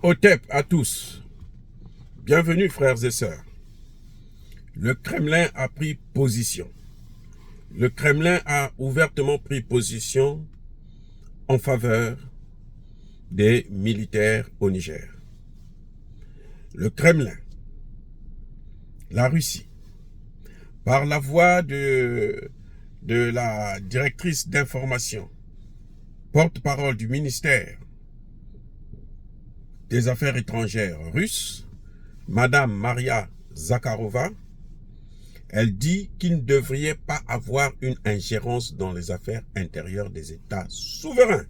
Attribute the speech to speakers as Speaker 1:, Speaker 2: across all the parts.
Speaker 1: Otep à tous. Bienvenue frères et sœurs. Le Kremlin a pris position. Le Kremlin a ouvertement pris position en faveur des militaires au Niger. Le Kremlin, la Russie, par la voix de la directrice d'information, porte-parole du ministère des Affaires étrangères russe, Madame Maria Zakharova, elle dit qu'il ne devrait pas avoir une ingérence dans les affaires intérieures des États souverains.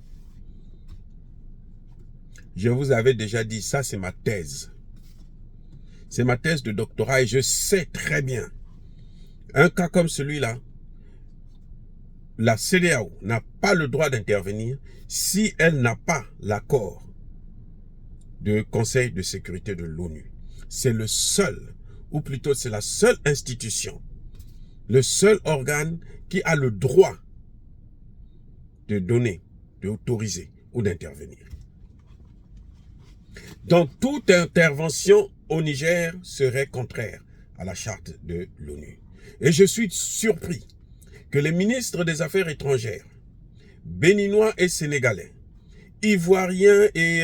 Speaker 1: Je vous avais déjà dit, ça c'est ma thèse. C'est ma thèse de doctorat et je sais très bien, un cas comme celui-là, la CEDEAO n'a pas le droit d'intervenir si elle n'a pas l'accord du Conseil de sécurité de l'ONU. C'est le seul, ou plutôt c'est la seule institution, le seul organe qui a le droit de donner, d'autoriser ou d'intervenir. Donc toute intervention au Niger serait contraire à la charte de l'ONU. Et je suis surpris que les ministres des Affaires étrangères, béninois et sénégalais, ivoiriens et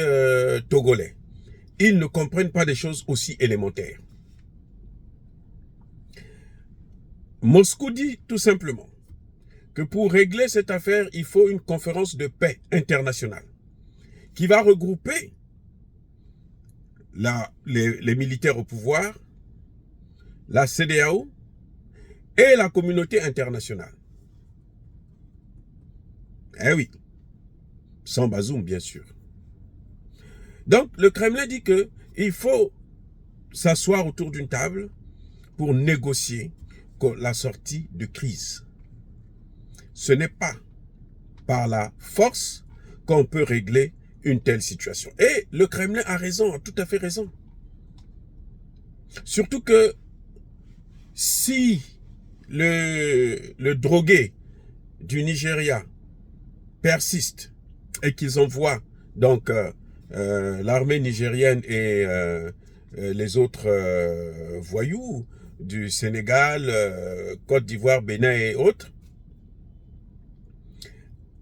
Speaker 1: togolais, ils ne comprennent pas des choses aussi élémentaires. Moscou dit tout simplement que pour régler cette affaire, il faut une conférence de paix internationale qui va regrouper les militaires au pouvoir, la CEDEAO et la communauté internationale. Eh oui, sans Bazoum bien sûr. Donc le Kremlin dit qu'il faut s'asseoir autour d'une table pour négocier la sortie de crise. Ce n'est pas par la force qu'on peut régler une telle situation. Et le Kremlin a raison, a tout à fait raison. Surtout que si le drogué du Nigeria persiste et qu'ils envoient donc l'armée nigérienne et les autres voyous du Sénégal, Côte d'Ivoire, Bénin et autres,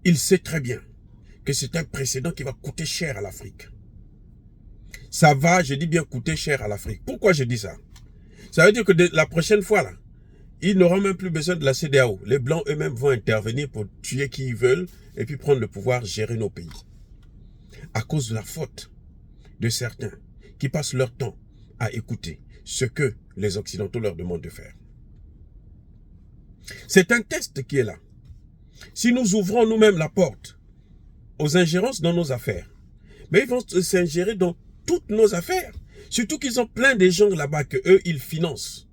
Speaker 1: il sait très bien que c'est un précédent qui va coûter cher à l'Afrique. Ça va, je dis bien, coûter cher à l'Afrique. Pourquoi je dis ça? Ça veut dire que la prochaine fois, là, ils n'auront même plus besoin de la CEDEAO. Les Blancs eux-mêmes vont intervenir pour tuer qui ils veulent et puis prendre le pouvoir, gérer nos pays. À cause de la faute de certains qui passent leur temps à écouter ce que les Occidentaux leur demandent de faire. C'est un test qui est là. Si nous ouvrons nous-mêmes la porte aux ingérences dans nos affaires, mais ils vont s'ingérer dans toutes nos affaires. Surtout qu'ils ont plein de gens là-bas que eux ils financent.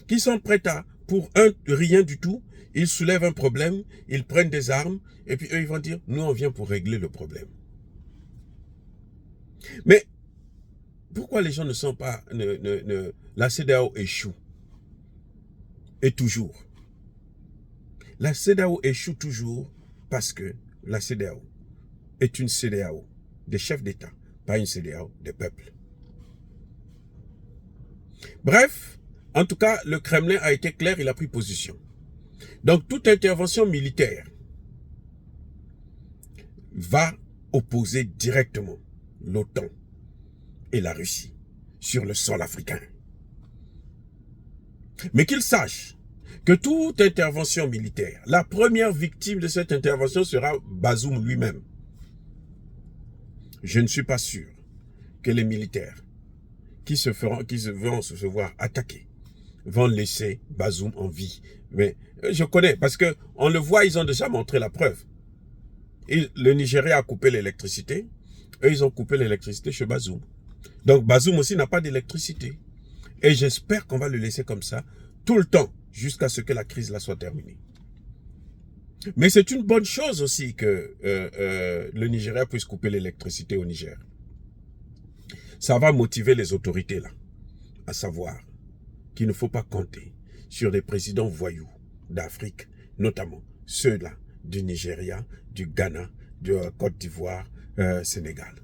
Speaker 1: Qui sont prêts à, pour rien du tout, ils soulèvent un problème, ils prennent des armes, et puis eux ils vont dire, nous on vient pour régler le problème. Mais pourquoi les gens ne sont pas... la CEDEAO échoue. Et toujours. La CEDEAO échoue toujours parce que la CEDEAO est une CEDEAO des chefs d'État, pas une CEDEAO des peuples. Bref, en tout cas, le Kremlin a été clair, il a pris position. Donc toute intervention militaire va opposer directement l'OTAN et la Russie sur le sol africain. Mais qu'ils sachent que toute intervention militaire, la première victime de cette intervention sera Bazoum lui-même. Je ne suis pas sûr que les militaires qui vont se voir attaquer vont laisser Bazoum en vie. Mais je connais, parce que on le voit, ils ont déjà montré la preuve. Le Nigeria a coupé l'électricité, eux ils ont coupé l'électricité chez Bazoum. Donc Bazoum aussi n'a pas d'électricité. Et j'espère qu'on va le laisser comme ça tout le temps, jusqu'à ce que la crise là soit terminée. Mais c'est une bonne chose aussi que le Nigeria puisse couper l'électricité au Niger. Ça va motiver les autorités là, à savoir qu'il ne faut pas compter sur les présidents voyous d'Afrique, notamment ceux-là du Nigeria, du Ghana, de Côte d'Ivoire, Sénégal.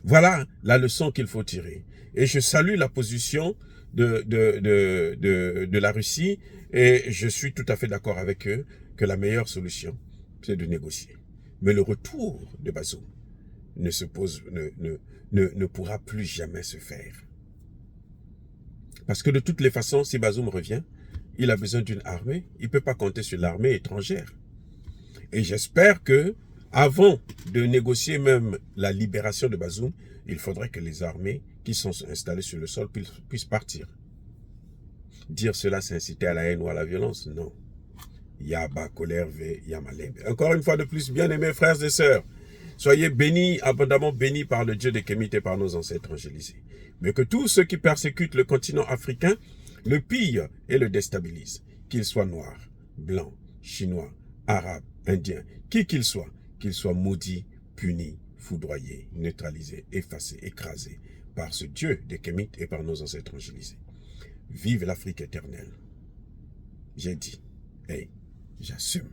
Speaker 1: Voilà la leçon qu'il faut tirer. Et je salue la position de la Russie et je suis tout à fait d'accord avec eux que la meilleure solution, c'est de négocier. Mais le retour de Bazoum ne pourra plus jamais se faire. Parce que de toutes les façons, si Bazoum revient, il a besoin d'une armée. Il ne peut pas compter sur l'armée étrangère. Et j'espère que, avant de négocier même la libération de Bazoum, il faudrait que les armées qui sont installées sur le sol puissent partir. Dire cela, c'est inciter à la haine ou à la violence? Non. Yaba, colère, Yamalembe. Encore une fois de plus, bien-aimés frères et sœurs, soyez bénis, abondamment bénis par le Dieu des Kémites et par nos ancêtres angélisés. Mais que tous ceux qui persécutent le continent africain le pillent et le déstabilisent, qu'ils soient noirs, blancs, chinois, arabes, indiens, qui qu'ils soient maudits, punis, foudroyés, neutralisés, effacés, écrasés par ce Dieu des Kémites et par nos ancêtres angélisés. Vive l'Afrique éternelle. J'ai dit, hey, j'assume.